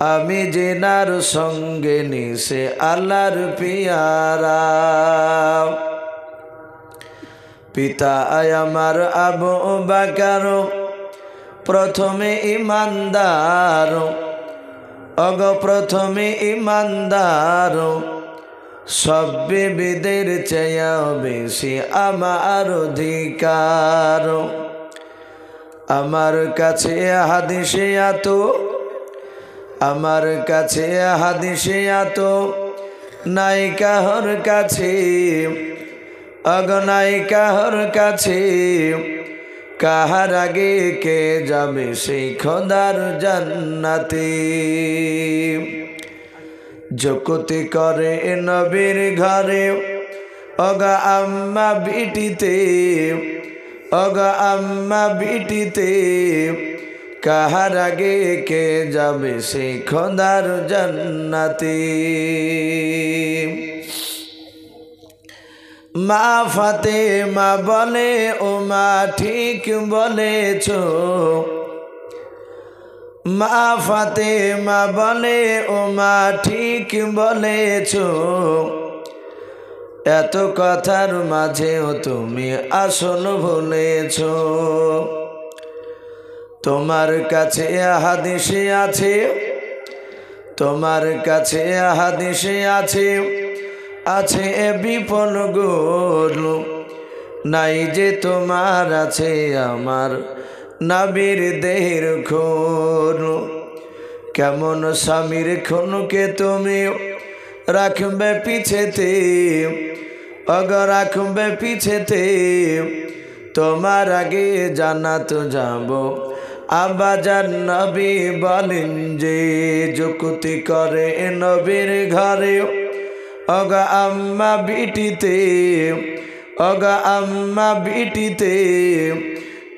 আমি জেনার সঙ্গে নিছে আল্লাহর পিয়ারা। পিতা আমার আবু বকর প্রথমে ইমানদার, প্রথমে ইমানদার, সব বিবিদের চেয়ে বেশি আমার অধিকার। আমার কাছে হাদিসে এত, আমার কাছে হাদিসে এত নাই কাহর কাছে, নাই কাহর কাছে। কাহার আগে কে যাবে সেই খোদার জান্নাতে। যকুতি করে নবীর ঘরে অগা আম্মা বিটিতে, অগা আম্মা বিটিতে। কাহার আগে কে যাবে সেই খোদার জান্নাতে। মা ফাতেমা বলে ও মা ঠিক বলেছ, মা ফাতেমা বলে ও মা ঠিক বলেছ। এত কথার মাঝেও তুমি আসল ভুলেছ। তোমার কাছে হাদিসে আছে, তোমার কাছে হাদিসে আছে, আছে বিপুল গুণ। নাই যে তোমার আছে আমার নবীর দেহের খুন। কেমন স্বামীর খুনকে তুমি রাখবে পিছেতে, রাখবে পিছেতে। তোমার আগে জান্নাত যাব আব্বাজান নবী বলেন যে। যুক্তি করে নবীর ঘরে অগা আম্মা বিটিতে, অগা আম্মা বিটিতে।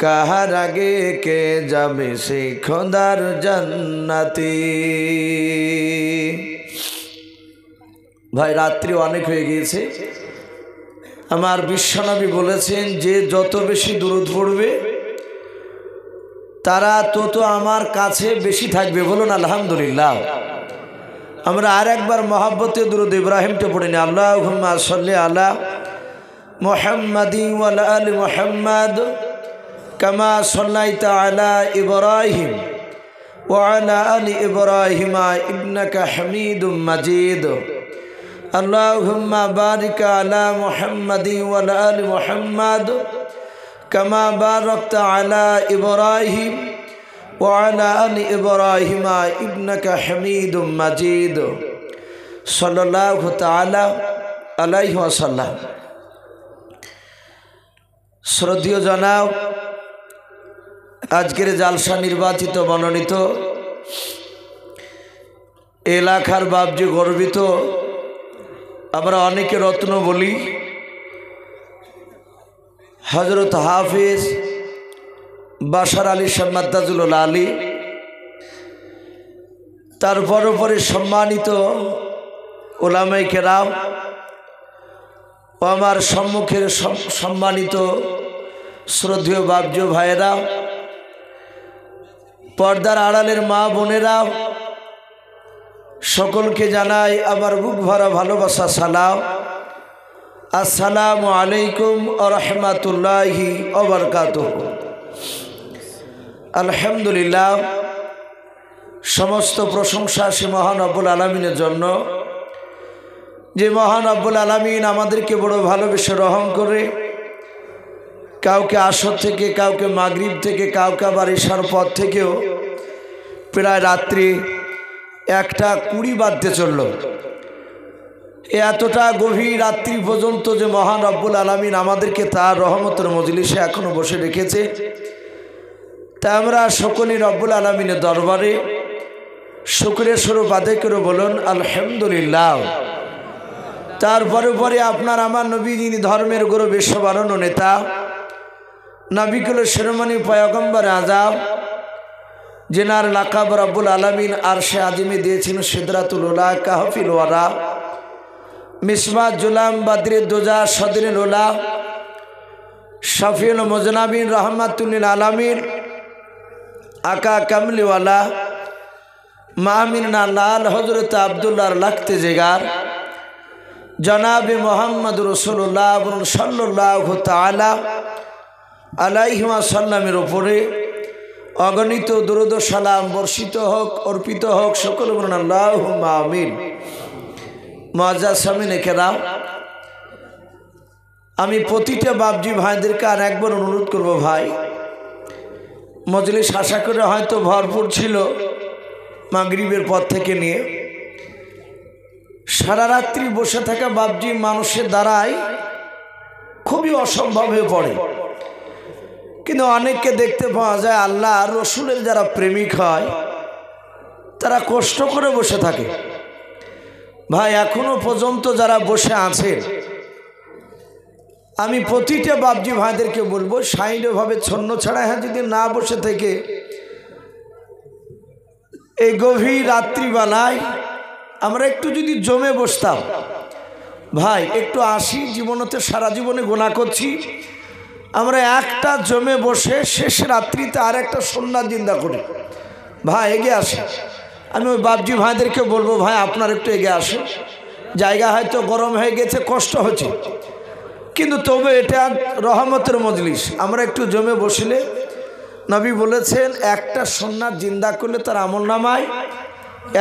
কাহার আগে কে যাবে সেই খোদার জান্নাতে। ভাই রাত্রি অনেক হয়ে গিয়েছে। আমার বিশ্বনবী বলেছেন যে যত বেশি দুরূদ পড়বে তারা তত আমার কাছে বেশি থাকবে। বলুন আলহামদুলিল্লাহ। আমরা আর একবার মহব্বতে দুরূদ ইব্রাহিমটা পড়ে নি। আল্লাহুম্মা সাল্লি আলা মুহাম্মাদিন ওয়া আলা আলি মুহাম্মাদ কামা সাল্লাইতা আলা ইব্রাহিম ওয়া আলা আলি ইব্রাহিম ইন্নাকা হামিদুম মাজিদ। আল্লাহুম্মা বারিক আলা মুহাম্মাদিন ওয়া আলা আলি মুহাম্মাদ কামা বারাকতা আলা ইব্রাহিম ওয়া আলা আলি ইব্রাহিম ইন্নাকা হামিদুম মাজিদ। সাল্লাল্লাহু তাআলা আলাইহি ওয়াসাল্লাম। শ্রদ্ধেয় জনাব, আজকের জালসা নির্বাচিত মনোনীত এলাকার বাবজি গর্বিত। আমরা অনেকে রত্ন বলি। হযরত হাফিজ বাশার আলী শামাদ্দাজুল আলী, তারপর পরে সম্মানিত ওলামায়ে কেরাম ও আমার সম্মুখের সম্মানিত শ্রদ্ধেয় বাবজি ভাইয়েরা, পর্দার আড়ালের মা বোনেরা, সকলকে জানাই আমার বুক ভরা ভালোবাসা সালাম। আসসালামু আলাইকুম ওয়া রাহমাতুল্লাহি ওয়া বারাকাতুহু। আলহামদুলিল্লাহ, সমস্ত প্রশংসা সে মহান রব্বুল আলামিনের জন্য, যে মহান রব্বুল আলামিন আমাদেরকে বড় ভালোবেসে রহম করে কাউকে আসর থেকে, কাউকে মাগরিব থেকে, কাউকে আবার ইশার পর থেকেও প্রায় রাত্রি 1:20 বাজতে চলল। এতটা গভীর রাত্রি পর্যন্ত যে মহান রব্বুল আলামিন আমাদেরকে তার রহমতের মজলিসে এখনো বসে রেখেছে, তা আমরা সকলেই রব্বুল আলামিনের দরবারে শুকরিয়া স্বরূপ আদায় করে বলুন আলহামদুলিল্লাহ। তারপরে পরে আপনার আমার নবী, যিনি ধর্মের গুরু, বিশ্ববারণ্য নেতা, নবিকুল শিরোমণি পয়গম্বর আযম, যেনার লাকাব রব্বুল আলামিন আরশে আজিমে দিয়েছেন সিদরাতুল উলা, কাহফিল ওয়ারা, মিসবাহ জুলাম, বাদরে দুজা, সদরুল উলা, শফিউল মুজনাবিন, রহমাতুল লিল আলামিন, আকা কামলিওয়ালা মাহমিনা লাল হজরত আবদুল্লাহর লাগতে জেগার জনাবে মোহাম্মদ রসুল্লাহ সাল্লাল্লাহু তাআলা আলাইহি ওয়াসাল্লামের উপরে অগণিত দুরূদ ও সালাম বর্ষিত হোক, অর্পিত হোক। সকলে বলুন আল্লাহুম্মা আমিন। মুআজ্জাজ সামিনে কেরাম, আমি প্রতিটা বাপজি ভাইদেরকে আর একবার অনুরোধ করব, ভাই মজলিস আশা করে হয়তো ভরপুর ছিল মাগরিবের পর থেকে নিয়ে। সারা রাত্রি বসে থাকা বাপজি মানুষের দ্বারাই খুবই অসম্ভব হয়ে পড়ে, কিন্তু অনেককে দেখতে পাওয়া যায় আল্লাহ আর রসুলের যারা প্রেমিক হয় তারা কষ্ট করে বসে থাকে। ভাই এখনো পর্যন্ত যারা বসে আছেন, আমি প্রতিটা বাপজি ভাইদেরকে বলবো সাইডভাবে ছন্ন ছাড়া যদি না বসে থেকে এই গভীর রাত্রিবেলায় আমরা একটু যদি জমে বসতাম, ভাই একটু আসি, জীবনতে সারা জীবনে গোনা করছি, আমরা একটা জমে বসে শেষ রাত্রিতে আর একটা সুন্নাত জিন্দা করি। ভাই এগিয়ে আসে, আমি ওই বাপজি ভাইদেরকে বলবো, ভাই আপনার একটু এগিয়ে আসুন। জায়গা হয়তো গরম হয়ে গেছে, কষ্ট হচ্ছে, কিন্তু তবে এটা রহমতের মজলিস, আমরা একটু জমে বসলে নবী বলেছেন একটা সুন্নাত জিন্দা করলে তার আমলনামায়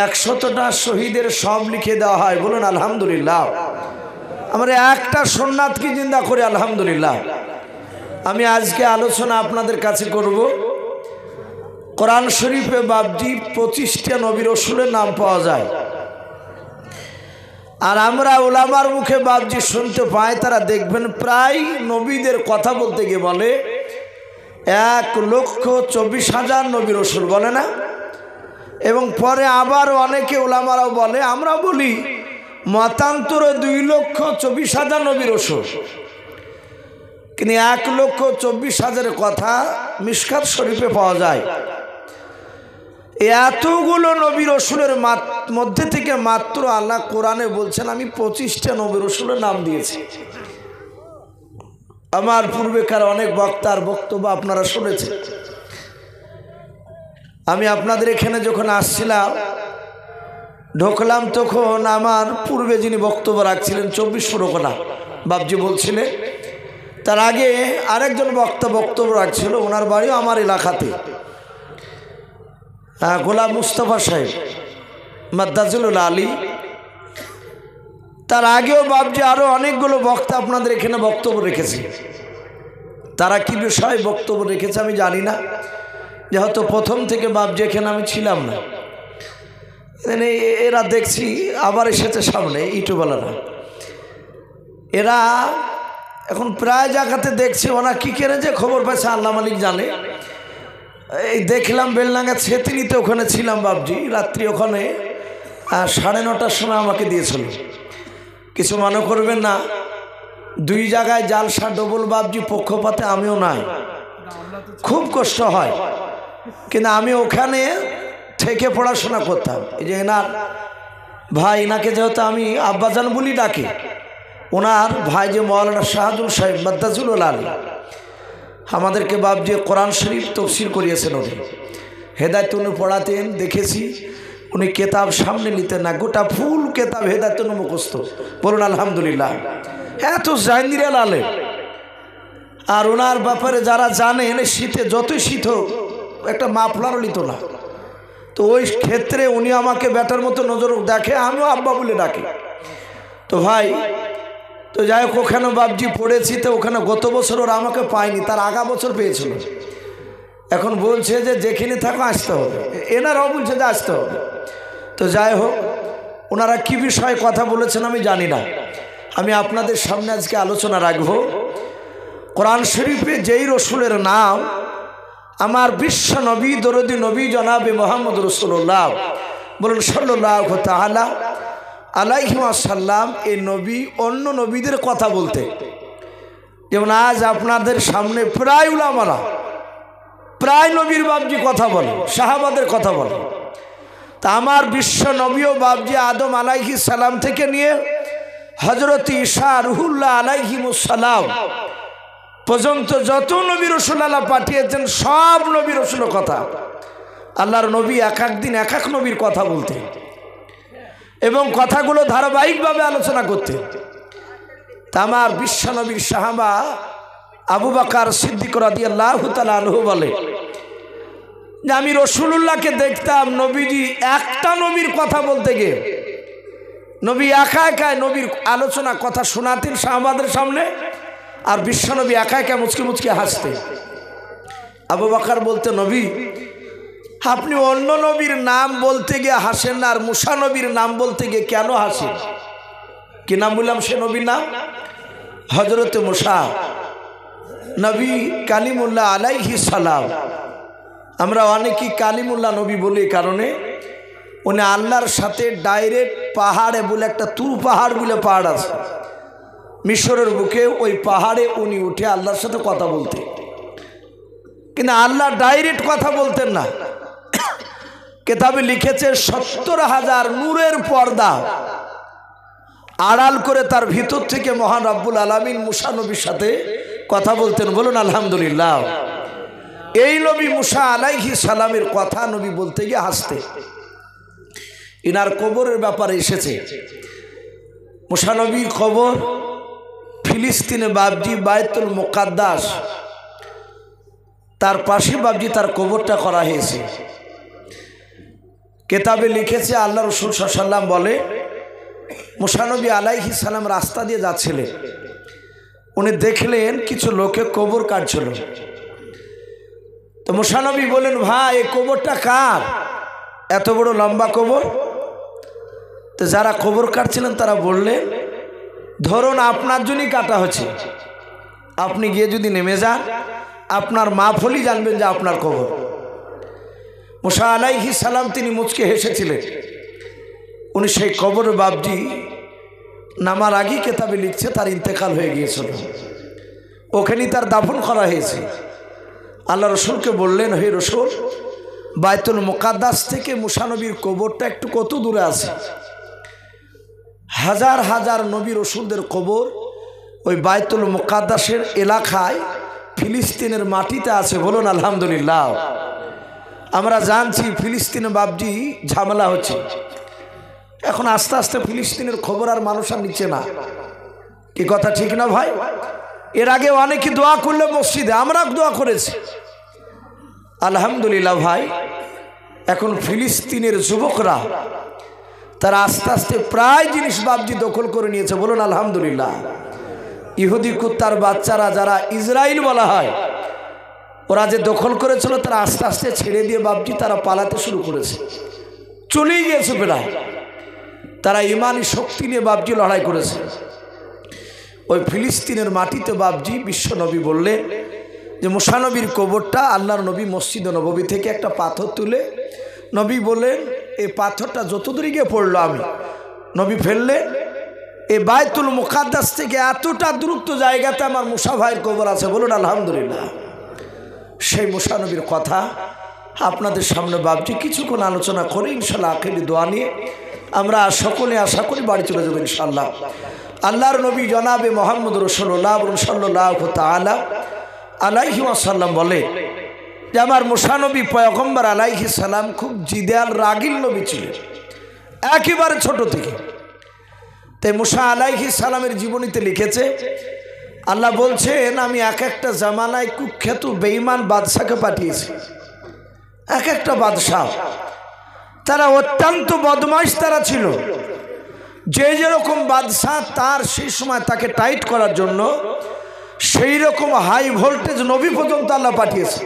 100টা শহীদের সব লিখে দেওয়া হয়। বলুন আলহামদুলিল্লাহ। আমরা একটা সুন্নাত কি জিন্দা করি, আলহামদুলিল্লাহ। আমি আজকে আলোচনা আপনাদের কাছে করব কোরআন শরীফে বাপজি 25টা নবী রাসূলের নাম পাওয়া যায়, আর আমরা উলামার মুখে বাপজি শুনতে পাই, তারা দেখবেন প্রায় নবীদের কথা বলতে গিয়ে বলে 1,24,000 নবী রাসূল বলে না, এবং পরে আবার অনেকে উলামারাও বলে, আমরা বলি মতান্তরে 2,24,000 নবী রাসূল, কিন্তু 1,24,000 কথা মিশকাত শরীফে পাওয়া যায়। এতগুলো নবী রাসূলের মধ্যে থেকে মাত্র আল্লাহ কোরআনে বলছেন আমি 25টা নবী রাসূলের নাম দিয়েছি। আমার পূর্বেকার অনেক বক্তার বক্তব্য আপনারা শুনেছেন। আমি আপনাদের এখানে যখন আসছিলাম, ঢোকলাম, তখন আমার পূর্বে যিনি বক্তব্য রাখছিলেন 24 পরগনা বাপজি বলছিলেন, তার আগে আরেকজন বক্তব্য রাখছিল, ওনার বাড়িও আমার এলাকাতে, গোলাম মুস্তফা সাহেব মাদ্দাজুল আলী। তার আগেও বাপজি আরও অনেকগুলো বক্তা আপনাদের এখানে বক্তব্য রেখেছে। তারা কি বিষয়ে বক্তব্য রেখেছে আমি জানি না, যেহেতু প্রথম থেকে বাপজি এখানে আমি ছিলাম না। এরা দেখছি আবার এসেছে সামনে ইউটিউবওয়ালারা, এরা এখন প্রায় জায়গাতে দেখছি ওরা কী কেনেছে খবর পাইছে আল্লাহ মালিক জানে। এই দেখলাম বেলডাঙ্গা ছেতিনিতে, ওখানে ছিলাম বাপজি রাত্রি, ওখানে 9:30টার সময় আমাকে দিয়েছিল। কিছু মনে করবেন না, 2 জায়গায় জালসা ডবল বাপজি পক্ষপাতে আমিও নাই, খুব কষ্ট হয়, কিন্তু আমি ওখানে থেকে পড়াশোনা করতাম। এই যে এনার ভাই, এনাকে যেহেতু আমি আব্বাজান বলি ডাকি, ওনার ভাই যে মৌলানা শাহাদুল সাহেব মাদ্দাজুল আলী, আমাদেরকে বাপজি কোরআন শরীফ তফসির করিয়েছেন, উনি হেদায়েতুন পড়াতেন, দেখেছি উনি কেতাব সামনে নিতেন না, গোটা ফুল কেতাব হেদায়েতুন মুখস্থ। বলুন আলহামদুলিল্লাহ। এত জাইন্দিরা লালে, আর ওনার ব্যাপারে যারা জানেন শীতে যতই শীত হোক একটা মাফলারও নিত না, তো ওই ক্ষেত্রে উনি আমাকে ব্যাটার মতো নজর দেখে, আমিও আব্বা বলে ডাকি। তো ভাই, তো যাই হোক, ওখানে বাপজি পড়েছি, তো ওখানে গত বছর ওরা আমাকে পায়নি, তার আগা বছর পেয়েছিল। এখন বলছে যে যেখানে থাকো আসতে হবে, এনারাও বলছে যে আসতে হবে। তো যাই হোক, ওনারা কি বিষয়ে কথা বলেছেন আমি জানি না, আমি আপনাদের সামনে আজকে আলোচনা রাখবো কোরআন শরীফে যেই রসুলের নাম আমার বিশ্ব নবী দরদি নবী জনাবে মোহাম্মদ রসুল্লাহ, বলুন সাল্লাল্লাহু তাআলা আলাইহি ওয়াসাল্লাম, এই নবী অন্য নবীদের কথা বলতে, যেমন আজ আপনাদের সামনে প্রায় উলামারা প্রায় নবীর বাপজি কথা বলে, সাহাবাদের কথা বলে। তা আমার বিশ্ব নবীও বাপজি আদম আলাইহিস সালাম থেকে নিয়ে হযরত ঈসা রুহুল্লাহ আলাইহিমুস সালাম পর্যন্ত যত নবী রাসূল আল্লাহ পাঠিয়েছেন, সব নবী রাসূলের কথা আল্লাহর নবী এক এক দিন এক এক নবীর কথা বলতেন এবং কথাগুলো ধারাবাহিকভাবে আলোচনা করতেন। আমার বিশ্ব নবীর সাহাবা আবু বকর সিদ্দিক রাদিয়াল্লাহু তাআলা আনহু বলে যে আমি রাসূলুল্লাহকে দেখতাম নবীজি একটা নবীর কথা বলতে গিয়ে নবী একা একা নবীর আলোচনা কথা শোনাতেন সাহাবাদের সামনে, আর বিশ্বনবী একা একা মুচকি মুচকি হাসতেন। আবু বকর বলতে, নবী আপনি অন্য নবীর নাম বলতে গিয়ে হাসেন না, আর মুসা নবীর নাম বলতে গিয়ে কেন হাসেন? কি নাম বললাম সে নবীর নাম? হযরত মুসা নবী কালিমুল্লাহ আলাইহিস সালাম। আমরা অনেকেই কালিমুল্লাহ নবী বলি কারণে উনি আল্লাহর সাথে ডাইরেক্ট পাহাড়ে বলে একটা তুর পাহাড় বলে পাহাড় আছে মিশরের বুকে, ওই পাহাড়ে উনি উঠে আল্লাহর সাথে কথা বলতেন, কিন্তু আল্লাহ ডাইরেক্ট কথা বলতেন না। কিতাবে লিখেছে ৭০,০০০ নূরের পর্দা আড়াল করে তার ভিতর থেকে মহান রব্বুল আলামিন মুসা নবীর সাথে কথা বলতেন। বলুন আলহামদুলিল্লাহ। এই নবী মুসা আলাইহিস সালামের কথা নবী বলতে গিয়ে হাসতে। ইনার কবরের ব্যাপারে এসেছে, মুসা নবীর কবর ফিলিস্তিনে বাবজি বাইতুল মুকাদ্দাস, তার পাশে বাবজি তার কবরটা করা হয়েছে। কিতাবে লিখেছে আল্লাহ রাসূল সাল্লাল্লাহু আলাইহি ওয়াসাল্লাম বলে মুসা নবী আলাইহিস সালাম রাস্তা দিয়ে যাচ্ছিলেন, উনি দেখলেন কিছু লোকে কবর কাটছিল। তো মুসা নবী বলেন, ভাই এই কবরটা কার? এত বড় লম্বা কবর? তো যারা কবর কাটছিলেন তারা বললেন, ধরুন আপনার জন্যই কাটা হচ্ছে, আপনি গিয়ে যদি নেমে যান আপনার মাফ হলেই জানবেন যে আপনার কবর। মুসা আলাইহিস সালাম তিনি মুচকে হেসেছিলেন। উনি সেই কবরের বাবজি নামার আগেই কিতাবে লিখছে তার ইন্তেকাল হয়ে গিয়েছিল, ওখানেই তার দাফন করা হয়েছে। আল্লাহ রসুলকে বললেন, হে রসুল, বাইতুল মুকাদ্দাস থেকে মুসা নবীর কবরটা একটু কত দূরে আছে? হাজার হাজার নবী রসুলদের কবর ওই বাইতুল মুকাদ্দাসের এলাকায় ফিলিস্তিনের মাটিতে আছে। বলুন আলহামদুলিল্লাহ। আমরা জানছি ফিলিস্তিনে বাবজি ঝামেলা হচ্ছে, এখন আস্তে আস্তে ফিলিস্তিনের খবর আর মানুষ আর নিচ্ছে না। কি কথা ঠিক না ভাই? এর আগে অনেকে দোয়া করলে মসজিদে, আমরা দোয়া করেছি আলহামদুলিল্লাহ ভাই। এখন ফিলিস্তিনের যুবকরা তারা আস্তে আস্তে প্রায় জিনিস বাবজি দখল করে নিয়েছে। বলুন আলহামদুলিল্লাহ। ইহুদি কুত্তার বাচ্চারা যারা ইসরায়েল বলা হয়, ওরা যে দখল করেছিল তারা আস্তে আস্তে ছেড়ে দিয়ে বাবজি তারা পালাতে শুরু করেছে, চলেই গিয়েছে প্রায়। তারা ইমানি শক্তি নিয়ে বাবজি লড়াই করেছে। ওই ফিলিস্তিনের মাটিতে বাবজি বিশ্ব নবী বললেন যে মুসা নবীর কবরটা, আল্লাহর নবী মসজিদ নববী থেকে একটা পাথর তুলে নবী বললেন এই পাথরটা যত দূরে গিয়ে পড়লো আমি নবী ফেললে এই বাইতুল মুকাদ্দাস থেকে এতটা দূরত্ব জায়গাতে আমার মুসা ভাইয়ের কবর আছে। বলুন আলহামদুলিল্লাহ। সেই মুসা নবীর কথা আপনাদের সামনে বাবজি কিছুক্ষণ আলোচনা করে ইনশাল্লাহ আখিরি দোয়া নিয়ে আমরা সকলে আশা করি বাড়ি চলে যাবো ইনশাল্লাহ। আল্লাহর নবী জনাবে মুহাম্মদ রাসূলুল্লাহ সাল্লাল্লাহু তাআলা আলাইহি ওয়াসাল্লাম বলে যে আমার মুসা নবী পয়গম্বর আলাইহিস সালাম খুব জিদাল রাগিল নবী ছিলেন একেবারে ছোট থেকে। তাই মুসা আলাইহিস সালামের জীবনীতে লিখেছে, আল্লাহ বলছেন আমি এক একটা জামানায় কুখ্যাত বেঈমান বাদশাকে পাঠিয়েছি। এক একটা বাদশাহ তারা অত্যন্ত বদমাইশ তারা ছিল। যে যেরকম বাদশাহ তার সেই সময় তাকে টাইট করার জন্য সেই রকম হাই ভোল্টেজ নবী পর্যন্ত আল্লাহ পাঠিয়েছে।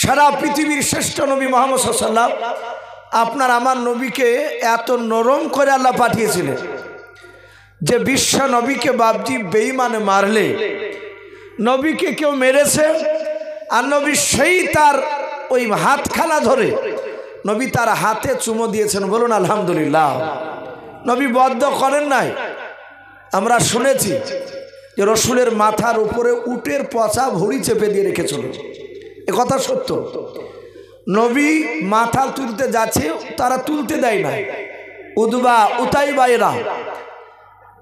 সারা পৃথিবীর শ্রেষ্ঠ নবী মুহাম্মদ সাল্লাল্লাহু আলাইহি ওয়াসাল্লাম আপনার আমার নবীকে এত নরম করে আল্লাহ পাঠিয়েছিলেন যে বিশ্ব নবীকে বাবজি বেঈমানে মারলে নবীকে কেউ মেরেছে আর নবী সেই তার ওই হাতখানা ধরে নবী তার হাতে চুমো দিয়েছেন। বলুন আলহামদুলিল্লাহ। নবী বদ্ধ করেন নাই। আমরা শুনেছি যে রসুলের মাথার উপরে উটের পচা ভুঁড়ি চেপে দিয়ে রেখেছিল, এ কথা সত্য। নবী মাথা তুলতে যাচ্ছে, তারা তুলতে দেয় না। উদবা উতাইবাইরা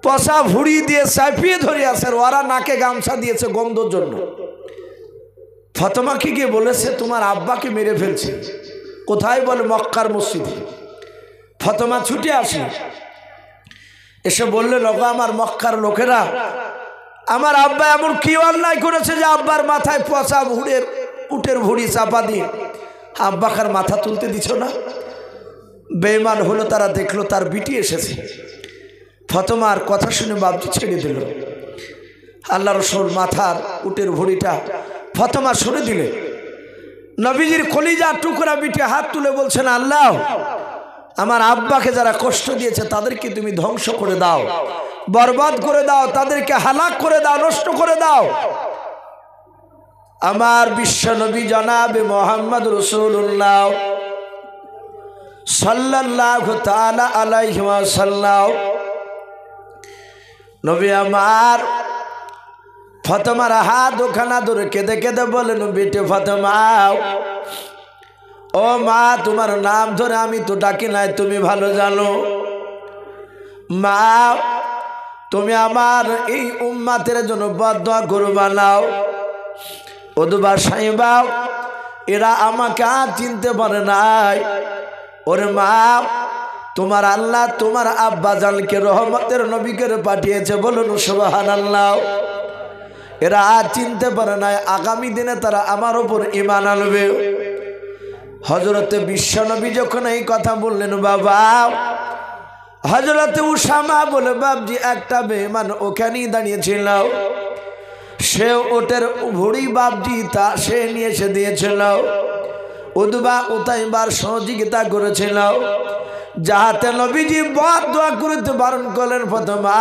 পচা ভুঁড়ি দিয়ে চাপিয়ে ধরে আছে, ওরা নাকে গামছা দিয়েছে গন্ধর জন্য। ফাতেমাকে গিয়ে বলেছে তোমার আব্বাকে মেরে ফেলছে। কোথায় বলে মক্কার মসজিদে। ফাতেমা ছুটে আসে, এসে বললেন, ওগো আমার মক্কার লোকেরা, আমার আব্বা এমন কি অন্যায় করেছে যে আব্বার মাথায় পচা উটের ভুঁড়ি চাপা দিয়ে আব্বাকার মাথা তুলতে দিছ না? বেঈমান হলো, তারা দেখলো তার বিটি এসেছে। ফাতেমার কথা শুনে বাবজি ছেড়ে দিল। আল্লাহ রসুল মাথার উটের ভুঁড়িটা ফাতেমা সরে দিলে। নবীজির কলিজার টুকরা বিটি হাত তুলে বলছেন, আল্লাহ, আমার আব্বাকে যারা কষ্ট দিয়েছে তাদেরকে তুমি ধ্বংস করে দাও, বরবাদ করে দাও, তাদেরকে হালাক করে দাও, নষ্ট করে দাও। আমার বিশ্ব নবী জনাবে মোহাম্মদ রাসূলুল্লাহ সাল্লাল্লাহু তাআলা আলাইহি ওয়াসাল্লাম নবী আমার ফাতেমার হাত ওখানা ধরে কেঁদে কেঁদে বলেন, বেটে ফাতেমা, ও মা, তোমার নাম ধরে আমি তো ডাকি নাই, তুমি ভালো জানো। মা, তুমি আমার এই উম্মাতের জন্য বদদুয়া করবা নাও। ওদবা সাহেবা, এরা আমাকে আর চিনতে পারে নাই। ওরে মা, তোমার আল্লাহ তোমার আব্বা জানকে রহমতের নবীকে পাঠিয়েছে, বলুন সুবহানাল্লাহ। এরা আর চিনতে পারে নাই, আগামী দিনে তারা আমার ওপর ঈমান আনবে। হযরতে বিশ্বনবী যখন এই কথা বললেন, বাবা, হযরতে উসামা বলে বাবজি একটা বেঈমান ওখানেই দাঁড়িয়েছিল, সে ওটের ভুঁড়ি বাবজি তা সে নিয়ে এসে দিয়েছিল। উদবা উতাইবার সহযোগিতা করেছিল, যাহাতে নবীজি বদদুয়া করতে বারণ করলেন, ফাতেমা,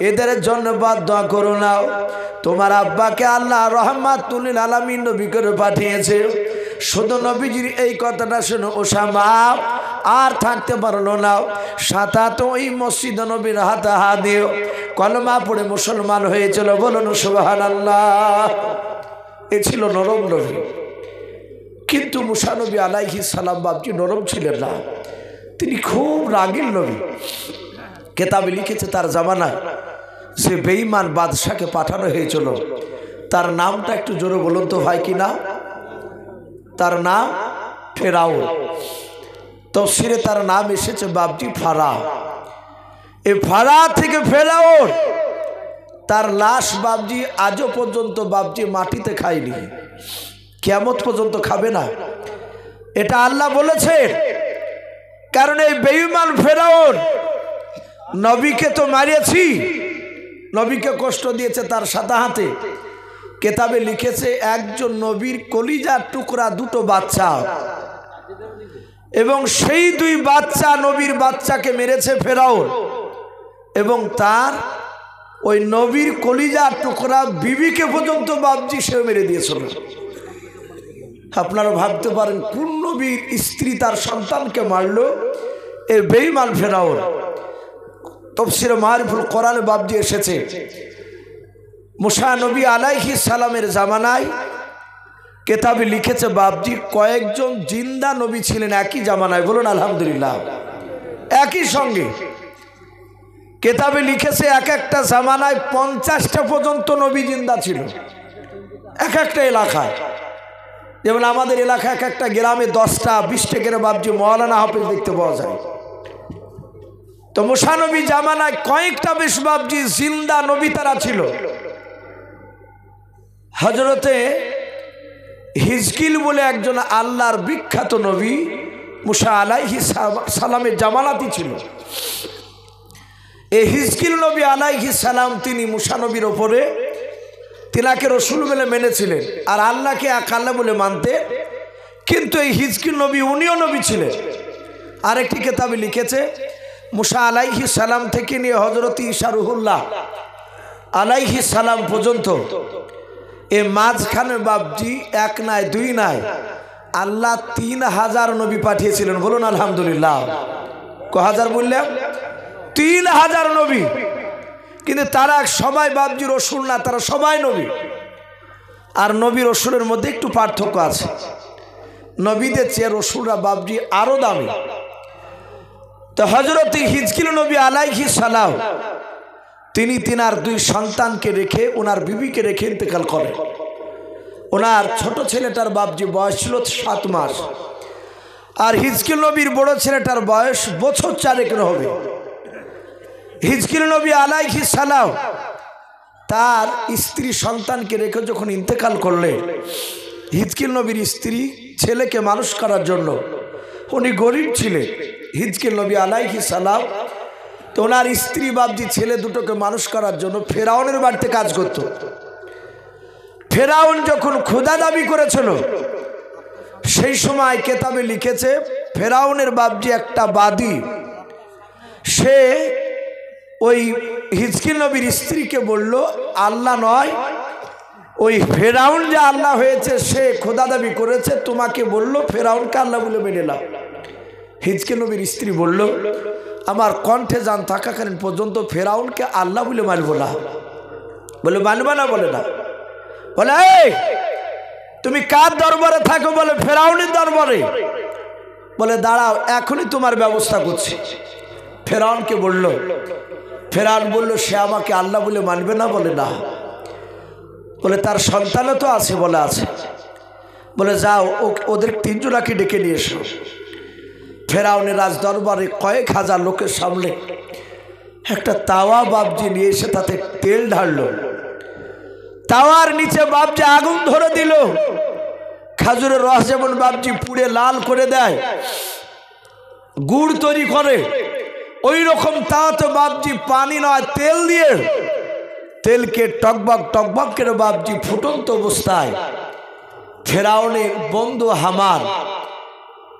এদের জন্য বদদুয়া করো না। তোমার আব্বাকে আল্লাহ রাহমাতুল লিল আলামিন নবী করে পাঠিয়েছে। শুধু নবীজির এই কথাটা শুনে উসামা আর থাকতে পারলো না, সাথে ওই মসজিদ নবীর হাতে হাত দিয়ে কলমা পড়ে মুসলমান হয়েছিল, বলুন সুবহানাল্লাহ। এ ছিল নরম নবী। কিন্তু মুসা নবী আলাইহিস সালাম বাবজি নরম ছিলেন না, তিনি খুব রাগীর নবী। কেতাবে লিখেছে তার জামানায় যে বেঈমান বাদশাকে পাঠানো হয়েছিল, তার নামটা একটু জোরে বলুন তো ভাই, কি নাম? তার নাম ফেরাউন। তাফসীরে তার নাম এসেছে বাবজি ফারা। এই ফারা থেকে ফেরাউন, তার লাশ বাবজি আজও পর্যন্ত বাবজি মাটিতে খায়নি, কিয়ামত পর্যন্ত খাবে না। এটা আল্লাহ বলেছেন, কারণ এই বেঈমান ফেরাউন নবীকে তো মারিয়েছি, নবীকে কষ্ট দিয়েছে তার সাদা হাতে। কেতাবে লিখেছে একজন নবীর কলিজার টুকরা দুটো বাচ্চা, এবং সেই দুই বাচ্চা নবীর বাচ্চাকে মেরেছে ফেরাউন, এবং তার ওই নবীর কলিজার টুকরা বিবিকে পর্যন্ত বাবজি সে মেরে দিয়েছিল। আপনারা ভাবতে পারেন কোন নবীর স্ত্রী তার সন্তানকে মারল? এই বেঈমান ফেরাউন। তাফসীরে মারিফুল কোরআনে বাবজি এসেছে, মুসা নবী আলাইহিস সালামের জামানায় কেতাবে লিখেছে বাবজি কয়েকজন জিন্দা নবী ছিলেন একই জামানায়, বলুন আলহামদুলিল্লাহ। একই সঙ্গে কেতাবে লিখেছে এক একটা জামানায় 50টা পর্যন্ত নবী জিন্দা ছিল এক একটা এলাকায়। যেমন আমাদের এলাকায় এক একটা গ্রামে 10টা 20টা করে বাবজি মাওলানা হাফেজ দেখতে পাওয়া যায়। তো মুসা নবী জামানায় কয়েকটা বেশ বাবজি জিন্দা নবী তারা ছিল। হযরতে হিজকিল বলে একজন আল্লাহর বিখ্যাত নবী মুসা আলাইহিস সালামের জামানাতি ছিল। এই হিজকিল নবী আলাইহিস সালাম তিনি মুসা নবীর ওপরে তিনাকে রসুল বলে মেনেছিলেন, আর আল্লাহকে এক আল্লাহ বলে মানতে। কিন্তু এই হিজকিল নবী উনিও নবী ছিলেন। আরেকটি কিতাবে লিখেছে মুসা আলাইহিস সালাম থেকে নিয়ে হযরত ঈসা রুহুল্লাহ আলাইহিস সালাম পর্যন্ত এই মাঝখানে বাবজি এক নাই দুই নাই আল্লাহ 3000 নবী পাঠিয়েছিলেন, বলুন আলহামদুলিল্লাহ। ক হাজার বললাম? 3000 নবী। কিন্তু তারা সবাই বাবজি রসুল না, তারা সবাই নবী। আর নবী রসুলের মধ্যে একটু পার্থক্য আছে, নবীদের চেয়ে রসুলরা বাবজি আরো দামি। তো হযরত হিজকিল নবী আলাইহিস সালাম তিনি তিনার দুই সন্তানকে রেখে ওনার বিবিকে রেখে ইন্তেকাল করেন। ওনার ছোট ছেলেটার বাবজি বয়স ছিল 7 মাস, আর হিজকিল নবীর বড় ছেলেটার বয়স বছর 4 হবে। হিজকিল নবী আলাইহিস সালাম তার স্ত্রী সন্তানকে রেখে যখন ইন্তেকাল করলেন, হিজকিল নবীর স্ত্রী ছেলেকে মানুষ করার জন্য, উনি গরিব ছিলেন হিজকিল নবী আলাইহিস সালাম, তো ওনার স্ত্রী বাবজি ছেলে দুটোকে মানুষ করার জন্য ফেরাউনের বাড়িতে কাজ করত। ফেরাউন যখন খোদা দাবি করেছিল, সেই সময় কেতাবে লিখেছে ফেরাউনের বাবজি একটা বাদী, সে ওই হিজকিল নবীর স্ত্রীকে বলল আল্লাহ নয়, ওই ফেরাউন যে আল্লাহ হয়েছে সে খোদা দাবি করেছে, তোমাকে বলল ফেরাউনকে আল্লাহ বলে মেনে নাও। হিজকিল নবীর স্ত্রী বলল আমার কণ্ঠে জান থাকাকালীন পর্যন্ত ফেরাউনকে আল্লাহ বলে মানব না। বলে মানবা না? বলে না। বলে এই তুমি কার দরবারে থাকো? বলে ফেরাউনের দরবারে। বলে দাঁড়াও, এখনই তোমার ব্যবস্থা করছি। ফেরাউনকে বলল, ফেরাউন বলল সে আমাকে আল্লাহ বলে মানবে না? বলে না। বলে তার সন্তানও তো আছে? বলে আছে। বলে যাও ওদের 3 জনাকে ডেকে নিয়ে এসো। ফেরাউনের রাজ দরবারে কয়েক হাজার লোকের সামনে একটা তাওয়া বাবজি নিয়ে এসে তাতে তেল ঢাললো। তাওয়ার নিচে বাবজি আগুন ধরে দিল। খাজুরের রস যেমন বাবজি পুড়ে লাল করে দেয়, গুড় তৈরি করে, ওই রকম তাওয়াতে বাবজি পানি নয় তেল দিয়ে, তেলকে টকবক টকবক করে বাবজি ফুটন্ত অবস্থায় ফেরাউনের বন্ধু হামান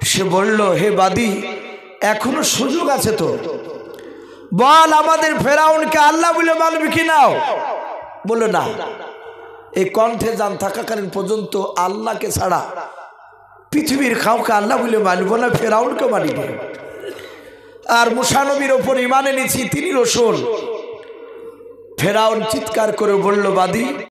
সে বলল হে বাদী, এখনো সুযোগ আছে তো, বল আমাদের ফেরাউনকে আল্লাহ বলে মানবি কি নাও? বলে না। এই কণ্ঠে জান থাকাকালীন পর্যন্ত আল্লাহকে ছাড়া পৃথিবীর কাউকে আল্লাহ বলে মানব না, ফেরাউনকে মানিব। আর মুসা নবীর ওপর ঈমান এনেছি, তিনি রসুল। ফেরাউন চিৎকার করে বলল বাদী